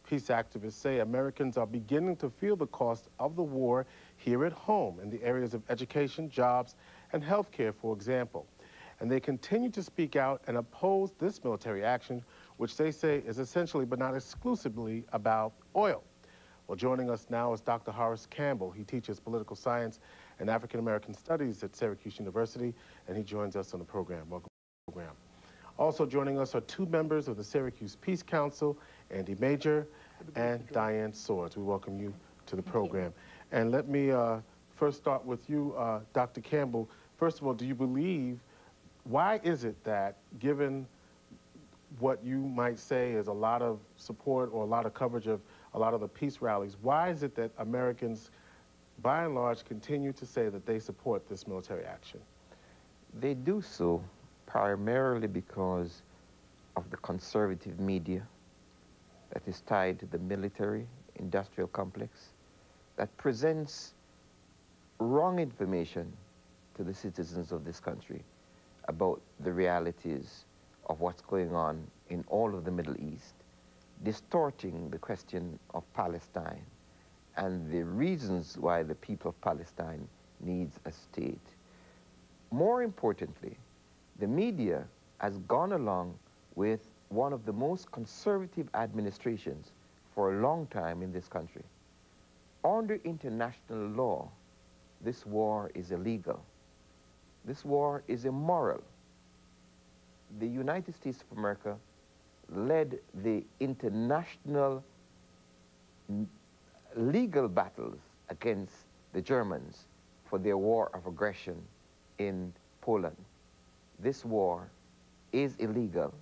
Peace activists say Americans are beginning to feel the cost of the war here at home in the areas of education, jobs, and health care, for example. And they continue to speak out and oppose this military action, which they say is essentially but not exclusively about oil. Well, joining us now is Dr. Horace Campbell. He teaches political science and African American studies at Syracuse University, and he joins us on the program. Welcome to the program. Also joining us are two members of the Syracuse Peace Council, Andy Major and Diane Swords. We welcome you to the program. And let me first start with you, Dr. Campbell. First of all, do you believe, why is it that, given what you might say is a lot of support or a lot of coverage of a lot of the peace rallies, why is it that Americans, by and large, continue to say that they support this military action? They do so primarily because of the conservative media that is tied to the military-industrial complex that presents wrong information to the citizens of this country about the realities of what's going on in all of the Middle East, distorting the question of Palestine and the reasons why the people of Palestine needs a state. More importantly, the media has gone along with one of the most conservative administrations for a long time in this country. Under international law, this war is illegal. This war is immoral. The United States of America led the international legal battles against the Germans for their war of aggression in Poland. This war is illegal.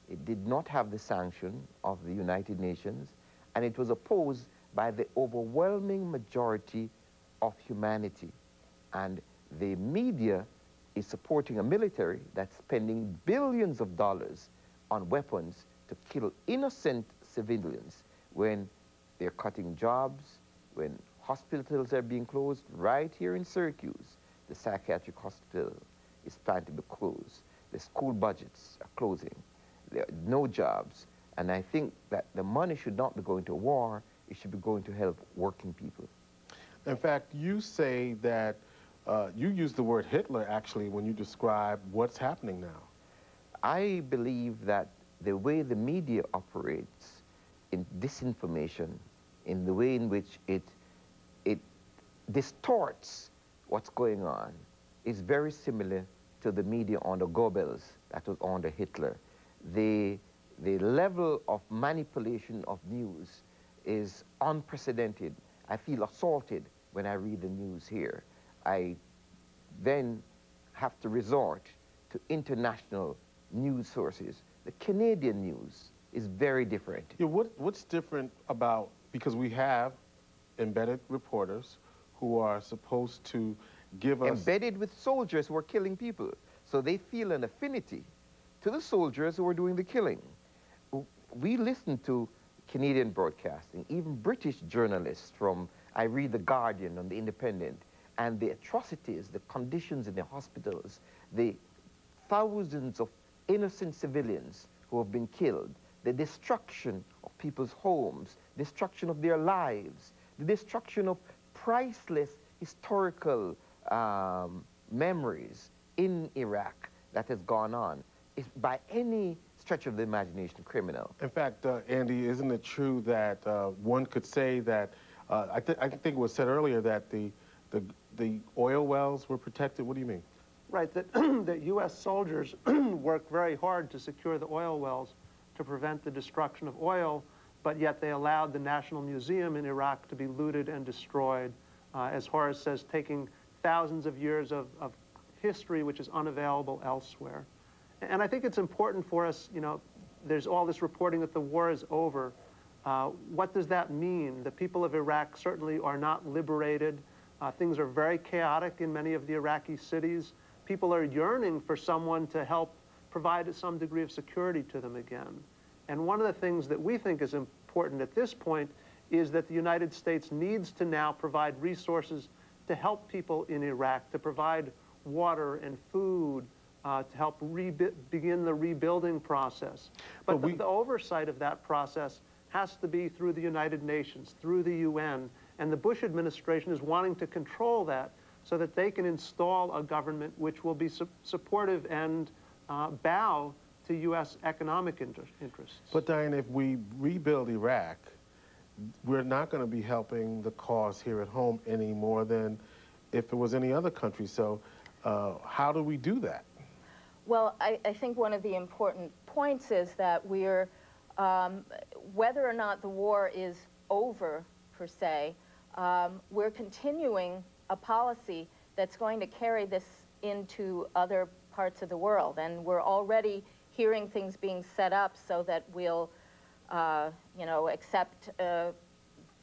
It did not have the sanction of the United Nations, and it was opposed by the overwhelming majority of humanity. And the media is supporting a military that's spending billions of dollars on weapons to kill innocent civilians when they're cutting jobs, when hospitals are being closed. Right here in Syracuse, the psychiatric hospital is planned to be closed. The school budgets are closing. There are no jobs. And I think that the money should not be going to war. It should be going to help working people. In fact, you say that you use the word Hitler, actually, when you describe what's happening now. I believe that the way the media operates in disinformation, in the way in which it distorts what's going on, is very similar to the media under Goebbels that was under Hitler. The level of manipulation of news is unprecedented. I feel assaulted when I read the news here. I then have to resort to international news sources. The Canadian news is very different. Yeah, what's different about, because we have embedded reporters who are supposed to give us... Embedded with soldiers who are killing people. So they feel an affinity to the soldiers who are doing the killing. We listen to Canadian broadcasting, even British journalists from, I read The Guardian and The Independent, and the atrocities, the conditions in the hospitals, the thousands of innocent civilians who have been killed, the destruction of people's homes, destruction of their lives, the destruction of priceless historical memories in Iraq that has gone on, is by any stretch of the imagination criminal. In fact, Andy, isn't it true that one could say that, I think it was said earlier that the oil wells were protected? What do you mean? Right, that U.S. soldiers worked very hard to secure the oil wells to prevent the destruction of oil, but yet they allowed the National Museum in Iraq to be looted and destroyed, as Horace says, taking thousands of years of history which is unavailable elsewhere. And I think it's important for us, you know, there's all this reporting that the war is over. What does that mean? The people of Iraq certainly are not liberated. Things are very chaotic in many of the Iraqi cities. People are yearning for someone to help provide some degree of security to them again. And one of the things that we think is important at this point is that the United States needs to now provide resources to help people in Iraq, to provide water and food, to help begin the rebuilding process. But the oversight of that process has to be through the United Nations, through the UN, and the Bush administration is wanting to control that so that they can install a government which will be supportive and bow to U.S. economic interests. But Diane, if we rebuild Iraq, we're not going to be helping the cause here at home any more than if it was any other country. So how do we do that? Well, I think one of the important points is that we're, whether or not the war is over, per se, we're continuing a policy that's going to carry this into other parts of the world. And we're already hearing things being set up so that we'll, you know, accept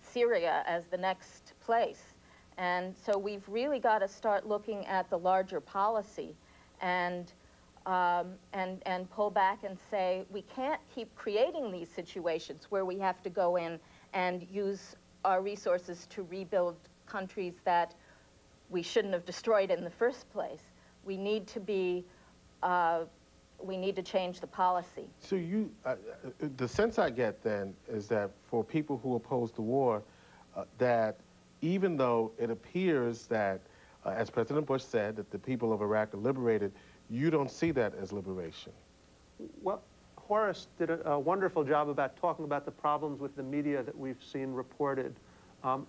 Syria as the next place. And so we've really got to start looking at the larger policy and pull back and say, we can't keep creating these situations where we have to go in and use our resources to rebuild countries that we shouldn't have destroyed in the first place. We need to be, we need to change the policy. So you, the sense I get then is that for people who oppose the war, that even though it appears that, as President Bush said, that the people of Iraq are liberated, you don't see that as liberation. Well, Horace did a wonderful job about talking about the problems with the media that we've seen reported.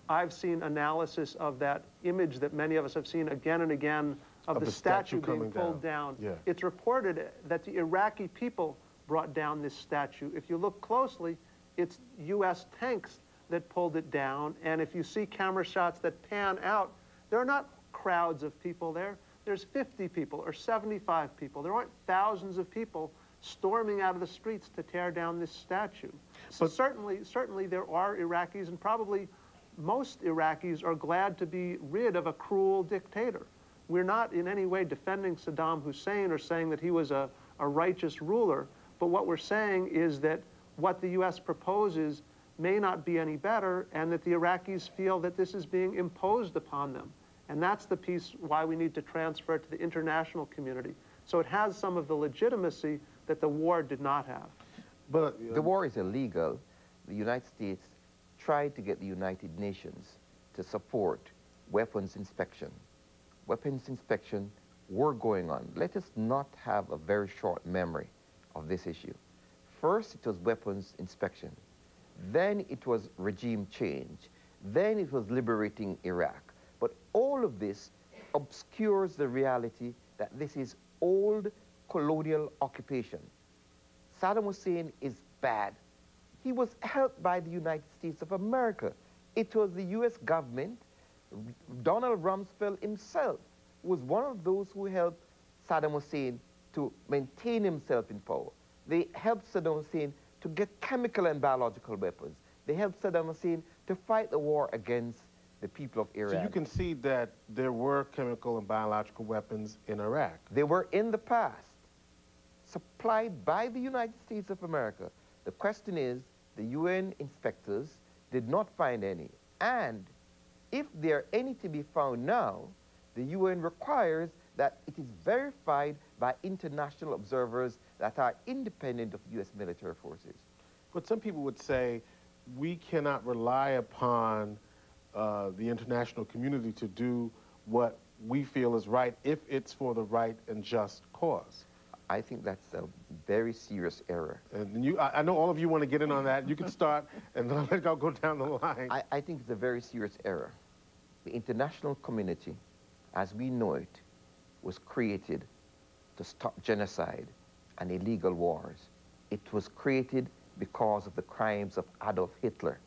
I've seen analysis of that image that many of us have seen again and again of the statue being pulled down. Yeah. It's reported that the Iraqi people brought down this statue. If you look closely, it's U.S. tanks that pulled it down. And if you see camera shots that pan out, there are not crowds of people there. There's 50 people or 75 people. There aren't thousands of people storming out of the streets to tear down this statue. So certainly there are Iraqis, and probably most Iraqis are glad to be rid of a cruel dictator. We're not in any way defending Saddam Hussein or saying that he was a righteous ruler, but what we're saying is that what the U.S. proposes may not be any better, and that the Iraqis feel that this is being imposed upon them. And that's the piece why we need to transfer it to the international community. So it has some of the legitimacy that the war did not have. But the war is illegal. The United States tried to get the United Nations to support weapons inspection. Weapons inspection were going on. Let us not have a very short memory of this issue. First, it was weapons inspection. Then it was regime change. Then it was liberating Iraq. But all of this obscures the reality that this is old colonial occupation. Saddam Hussein is bad. He was helped by the United States of America. It was the U.S. government. Donald Rumsfeld himself was one of those who helped Saddam Hussein to maintain himself in power. They helped Saddam Hussein to get chemical and biological weapons. They helped Saddam Hussein to fight the war against the people of Iran. So you can see that there were chemical and biological weapons in Iraq. They were in the past, supplied by the United States of America. The question is, the UN inspectors did not find any. And if there are any to be found now, the UN requires that it is verified by international observers that are independent of U.S. military forces. But some people would say we cannot rely upon the international community to do what we feel is right if it's for the right and just cause. I think that's a very serious error. And I know all of you want to get in on that. You can start, and then I'll go down the line. I think it's a very serious error. The international community, as we know it, was created to stop genocide and illegal wars. It was created because of the crimes of Adolf Hitler.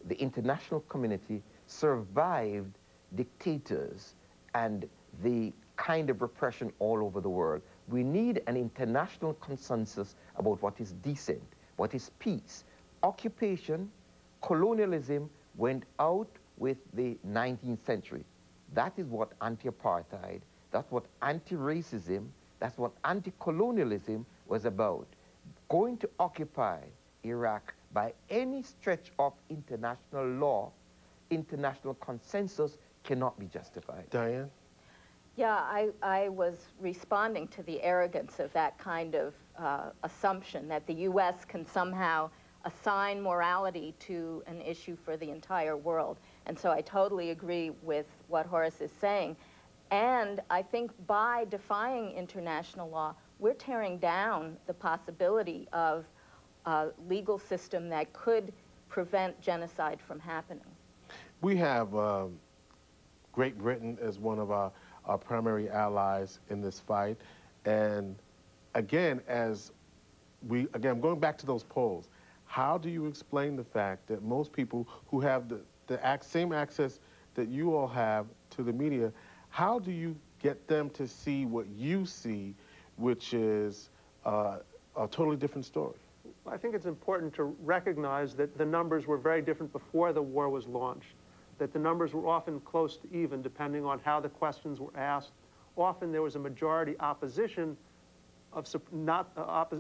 The international community survived dictators and the kind of repression all over the world. We need an international consensus about what is decent, what is peace. Occupation, colonialism went out with the 19th century. That is what anti-apartheid, that's what anti-racism, that's what anti-colonialism was about. Going to occupy Iraq by any stretch of international law, international consensus cannot be justified. Diane? Yeah, I was responding to the arrogance of that kind of assumption that the U.S. can somehow assign morality to an issue for the entire world. And so I totally agree with what Horace is saying. And I think by defying international law, we're tearing down the possibility of a legal system that could prevent genocide from happening. We have Great Britain as one of our primary allies in this fight. And again, I'm going back to those polls. How do you explain the fact that most people who have the same access that you all have to the media, how do you get them to see what you see, which is a totally different story? I think it's important to recognize that the numbers were very different before the war was launched, that the numbers were often close to even depending on how the questions were asked. Often there was a majority opposition of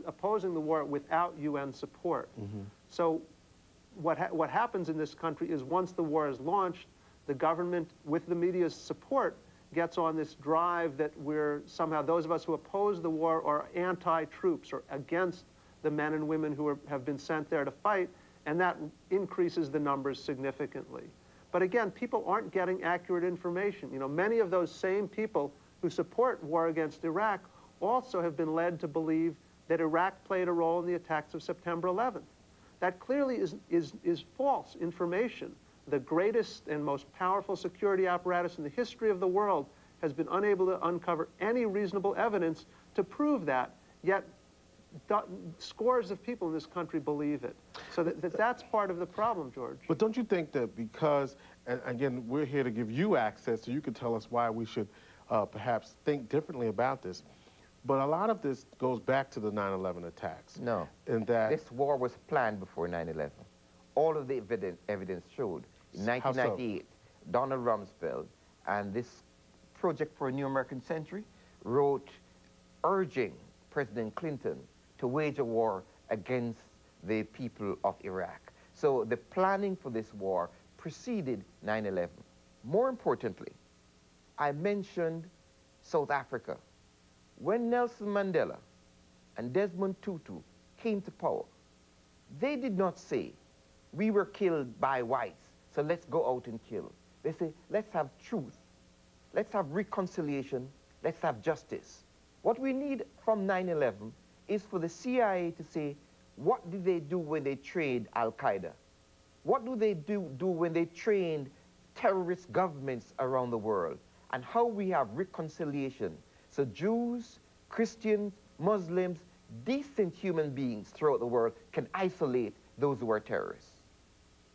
opposing the war without UN support. Mm-hmm. So what happens in this country is once the war is launched, the government, with the media's support, gets on this drive that we're somehow, those of us who oppose the war are anti-troops or against the men and women who have been sent there to fight, and that increases the numbers significantly. But again, people aren't getting accurate information. You know, many of those same people who support war against Iraq also have been led to believe that Iraq played a role in the attacks of September 11th. That clearly is false information. The greatest and most powerful security apparatus in the history of the world has been unable to uncover any reasonable evidence to prove that, yet scores of people in this country believe it. So that's part of the problem, George. But don't you think that because, and again, we're here to give you access so you can tell us why we should perhaps think differently about this, but a lot of this goes back to the 9/11 attacks. No, in that this war was planned before 9/11. All of the evidence showed. In 1998, so? Donald Rumsfeld and this Project for a New American Century wrote urging President Clinton to wage a war against the people of Iraq. So the planning for this war preceded 9/11. More importantly, I mentioned South Africa. When Nelson Mandela and Desmond Tutu came to power, they did not say, we were killed by whites, so let's go out and kill. They say, let's have truth, let's have reconciliation, let's have justice. What we need from 9/11 is for the CIA to say, what did they do when they trained Al-Qaeda? What do they do when they trained terrorist governments around the world? And how we have reconciliation. So Jews, Christians, Muslims, decent human beings throughout the world can isolate those who are terrorists.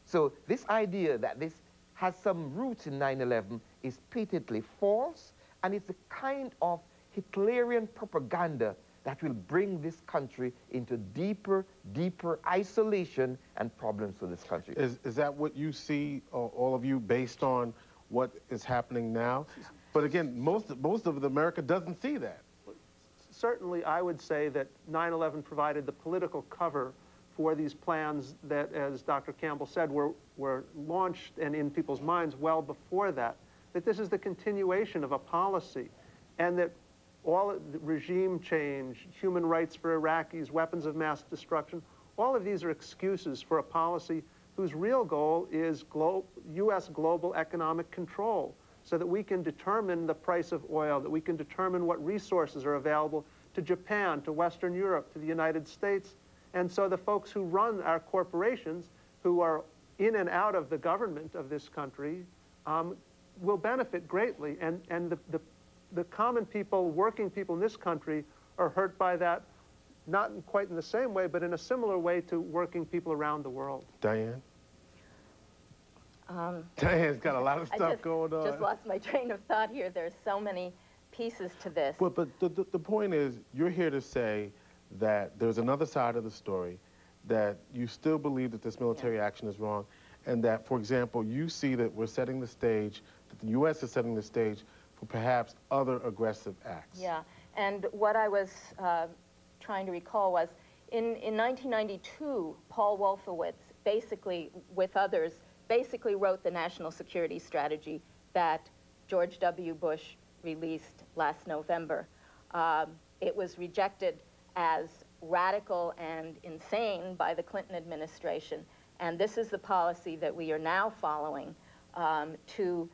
So this idea that this has some roots in 9/11 is patently false, and it's a kind of Hitlerian propaganda that will bring this country into deeper, deeper isolation and problems for this country. Is that what you see, all of you, based on what is happening now? But again, most of America doesn't see that. Certainly, I would say that 9/11 provided the political cover for these plans that, as Dr. Campbell said, were launched and in people's minds well before that, that this is the continuation of a policy, and that all the regime change, human rights for Iraqis, weapons of mass destruction, all of these are excuses for a policy whose real goal is U.S. global economic control, so that we can determine the price of oil, that we can determine what resources are available to Japan, to Western Europe, to the United States. And so the folks who run our corporations, who are in and out of the government of this country, will benefit greatly. And the common people, working people in this country, are hurt by that, not quite in the same way, but in a similar way to working people around the world. Diane? Diane's got a lot of stuff going on. I just lost my train of thought here. There's so many pieces to this. But the point is, you're here to say that there's another side of the story, that you still believe that this military action is wrong, and that, for example, you see that we're setting the stage, that the U.S. is setting the stage for perhaps other aggressive acts. Yeah, and what I was trying to recall was, in 1992, Paul Wolfowitz, basically, with others, basically wrote the national security strategy that George W. Bush released last November. It was rejected as radical and insane by the Clinton administration. And this is the policy that we are now following to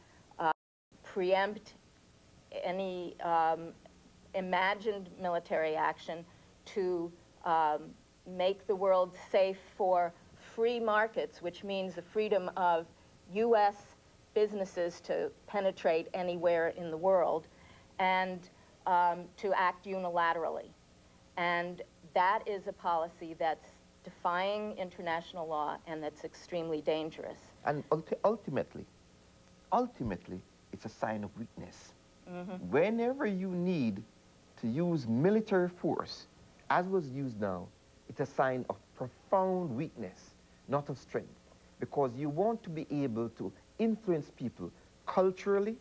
preempt any imagined military action, to make the world safe for free markets, which means the freedom of U.S. businesses to penetrate anywhere in the world, and to act unilaterally. And that is a policy that's defying international law and that's extremely dangerous. And ultimately, it's a sign of weakness. Whenever you need to use military force, as was used now, it's a sign of profound weakness, not of strength. Because you want to be able to influence people culturally,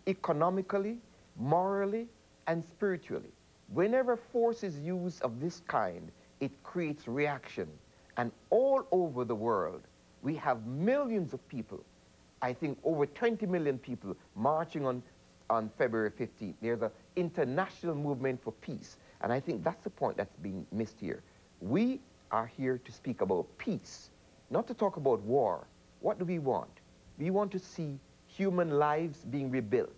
economically, morally, and spiritually. Whenever force is used of this kind, it creates reaction. And all over the world, we have millions of people, I think over 20 million people marching on February 15th. There's an international movement for peace. And I think that's the point that's being missed here. We are here to speak about peace, not to talk about war. What do we want? We want to see human lives being rebuilt.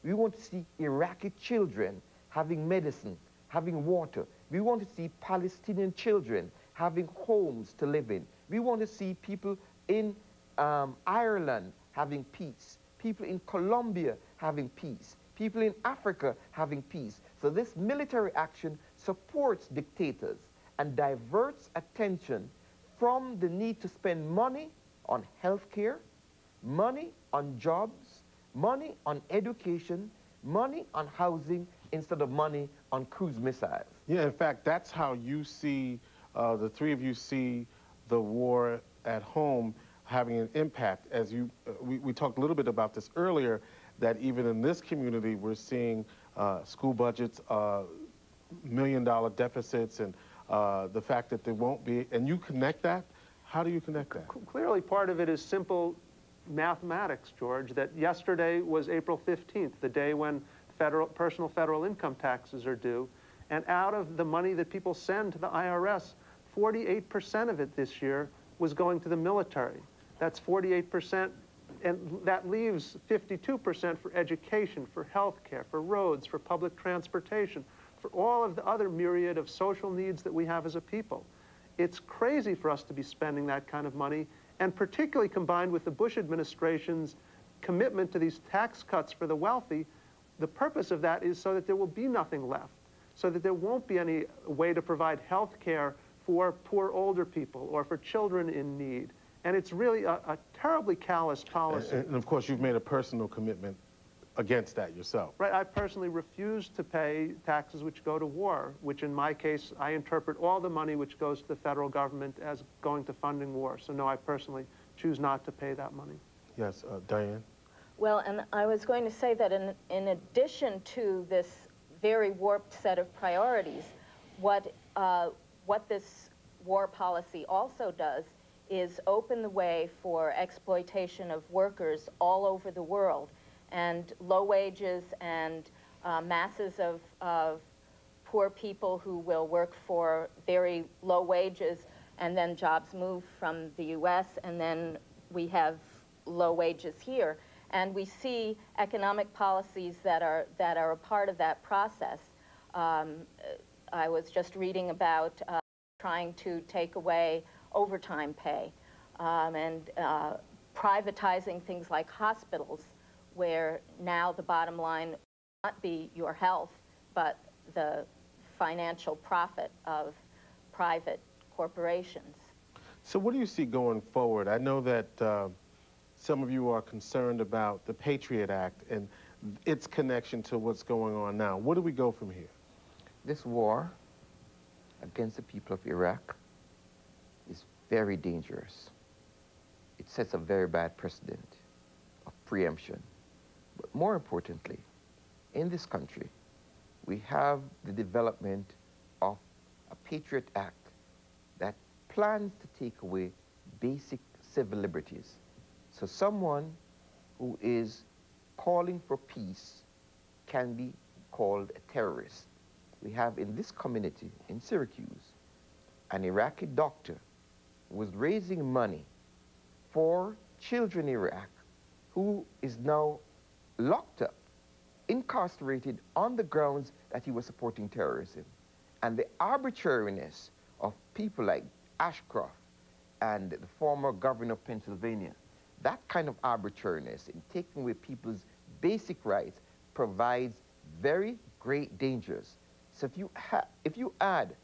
We want to see Iraqi children having medicine, having water. We want to see Palestinian children having homes to live in. We want to see people in Ireland having peace, people in Colombia having peace, people in Africa having peace. So this military action supports dictators and diverts attention from the need to spend money on healthcare, money on jobs, money on education, money on housing, instead of money on cruise missiles. Yeah, in fact, that's how you see, the three of you see the war at home having an impact. As you, we talked a little bit about this earlier, that even in this community, we're seeing school budgets, million-dollar deficits, and the fact that there won't be, and you connect that? How do you connect that? Clearly, part of it is simple mathematics, George, that yesterday was April 15th, the day when personal federal income taxes are due. And out of the money that people send to the IRS, 48% of it this year was going to the military. That's 48%, and that leaves 52% for education, for healthcare, for roads, for public transportation, for all of the other myriad of social needs that we have as a people. It's crazy for us to be spending that kind of money, and particularly combined with the Bush administration's commitment to these tax cuts for the wealthy. The purpose of that is so that there will be nothing left, so that there won't be any way to provide health care for poor older people or for children in need. And it's really a terribly callous policy. And of course, you've made a personal commitment against that yourself. Right, I personally refuse to pay taxes which go to war, which in my case, I interpret all the money which goes to the federal government as going to funding war. So no, I personally choose not to pay that money. Yes, Diane? Well, and I was going to say that in addition to this very warped set of priorities, what this war policy also does is open the way for exploitation of workers all over the world, and low wages and masses of poor people who will work for very low wages, and then jobs move from the U.S., and then we have low wages here. And we see economic policies that are a part of that process. I was just reading about trying to take away overtime pay and privatizing things like hospitals, where now the bottom line will not be your health, but the financial profit of private corporations. So what do you see going forward? I know that some of you are concerned about the Patriot Act and its connection to what's going on now. Where do we go from here? This war against the people of Iraq is very dangerous. It sets a very bad precedent of preemption. But more importantly, in this country, we have the development of a Patriot Act that plans to take away basic civil liberties. So someone who is calling for peace can be called a terrorist. We have in this community in Syracuse an Iraqi doctor was raising money for children in Iraq who is now locked up, incarcerated on the grounds that he was supporting terrorism. And the arbitrariness of people like Ashcroft and the former governor of Pennsylvania, that kind of arbitrariness in taking away people's basic rights provides very great dangers. So if you add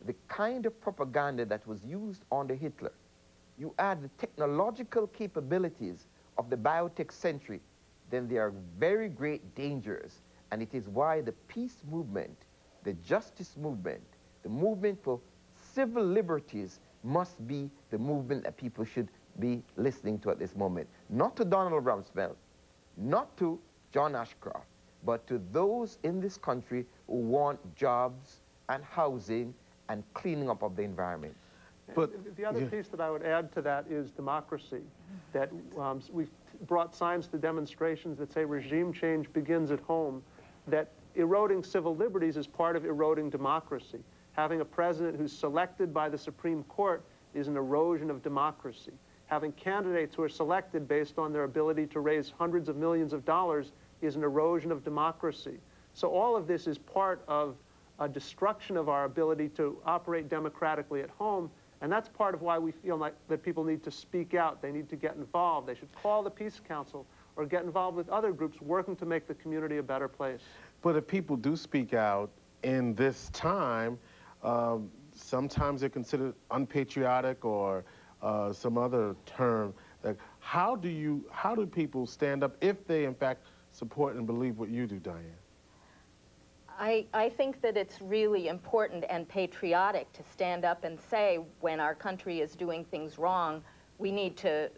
the kind of propaganda that was used under Hitler, you add the technological capabilities of the biotech century, then there are very great dangers. And it is why the peace movement, the justice movement, the movement for civil liberties must be the movement that people should be listening to at this moment. Not to Donald Rumsfeld, not to John Ashcroft, but to those in this country who want jobs and housing and cleaning up of the environment. But the other piece that I would add to that is democracy. That we've brought signs to demonstrations that say regime change begins at home, that eroding civil liberties is part of eroding democracy. Having a president who's selected by the Supreme Court is an erosion of democracy. Having candidates who are selected based on their ability to raise hundreds of millions of dollars is an erosion of democracy. So all of this is part of a destruction of our ability to operate democratically at home, and that's part of why we feel like that people need to speak out. They need to get involved. They should call the Peace Council or get involved with other groups working to make the community a better place. But if people do speak out in this time, sometimes they're considered unpatriotic or some other term. Like, how do people stand up if they in fact support and believe what you do, Diane? I think that it's really important and patriotic to stand up and say when our country is doing things wrong, we need to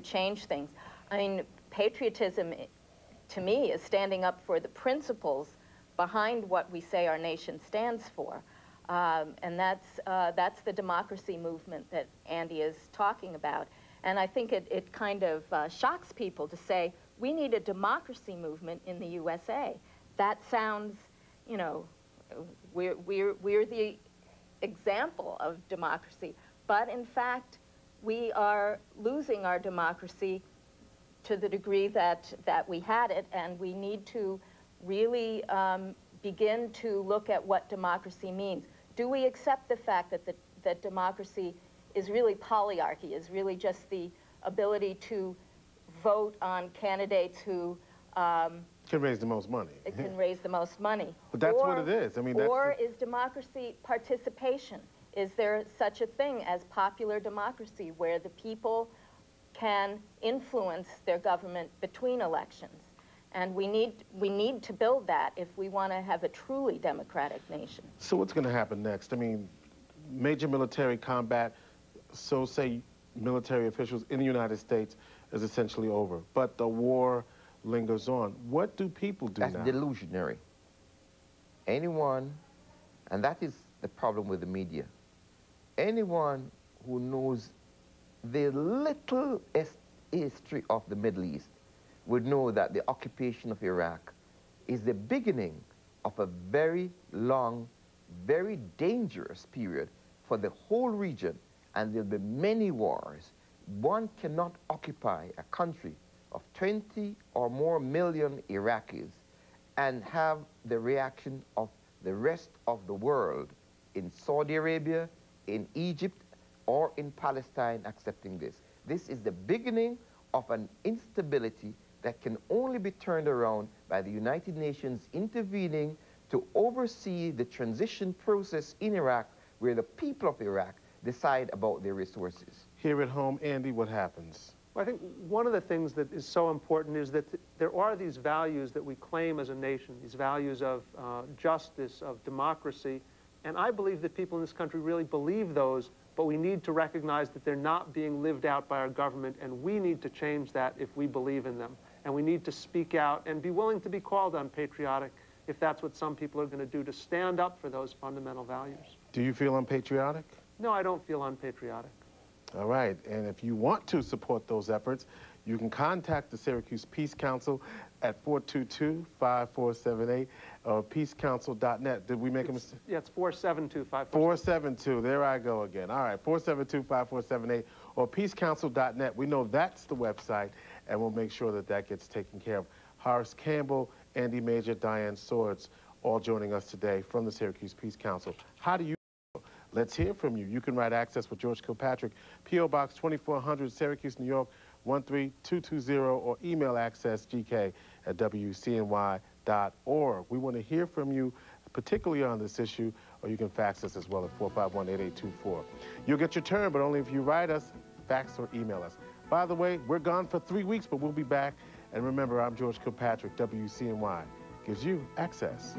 change things. I mean, patriotism to me is standing up for the principles behind what we say our nation stands for. And that's the democracy movement that Andy is talking about. And I think it kind of shocks people to say, we need a democracy movement in the USA. That sounds, you know, we're the example of democracy. But in fact, we are losing our democracy to the degree that we had it, and we need to really begin to look at what democracy means. Do we accept the fact that democracy is really polyarchy, is really just the ability to vote on candidates who can raise the most money. It can raise the most money. But that's what it is. I mean, or is democracy participation? Is there such a thing as popular democracy where the people can influence their government between elections? And we need to build that if we want to have a truly democratic nation. So what's going to happen next? I mean, major military combat, so say military officials in the United States, is essentially over. But the war lingers on. What do people do now? That's delusionary. Anyone, and that is the problem with the media, anyone who knows the little history of the Middle East would know that the occupation of Iraq is the beginning of a very long, very dangerous period for the whole region, and there'll be many wars. One cannot occupy a country of 20 or more million Iraqis and have the reaction of the rest of the world in Saudi Arabia, in Egypt, or in Palestine accepting this. This is the beginning of an instability that can only be turned around by the United Nations intervening to oversee the transition process in Iraq, where the people of Iraq decide about their resources. Here at home, Andy, what happens? Well, I think one of the things that is so important is that there are these values that we claim as a nation, these values of justice, of democracy, and I believe that people in this country really believe those, but we need to recognize that they're not being lived out by our government, and we need to change that if we believe in them. And we need to speak out and be willing to be called unpatriotic if that's what some people are going to do, to stand up for those fundamental values. Do you feel unpatriotic? No, I don't feel unpatriotic. All right, and if you want to support those efforts, you can contact the Syracuse Peace Council at 422-5478 or peacecouncil.net. Did we make a mistake? Yeah, it's 472-5478. 472, there I go again. All right, 472-5478 or peacecouncil.net. We know that's the website, and we'll make sure that that gets taken care of. Horace Campbell, Andy Major, Diane Swords, all joining us today from the Syracuse Peace Council. How do you feel? Let's hear from you. You can write Access with George Kilpatrick, P.O. Box 2400, Syracuse, New York, 13220, or email accessgk@wcny.org. We want to hear from you, particularly on this issue, or you can fax us as well at 451-8824. You'll get your turn, but only if you write us, fax, or email us. By the way, we're gone for 3 weeks, but we'll be back. And remember, I'm George Kilpatrick. WCNY gives you access.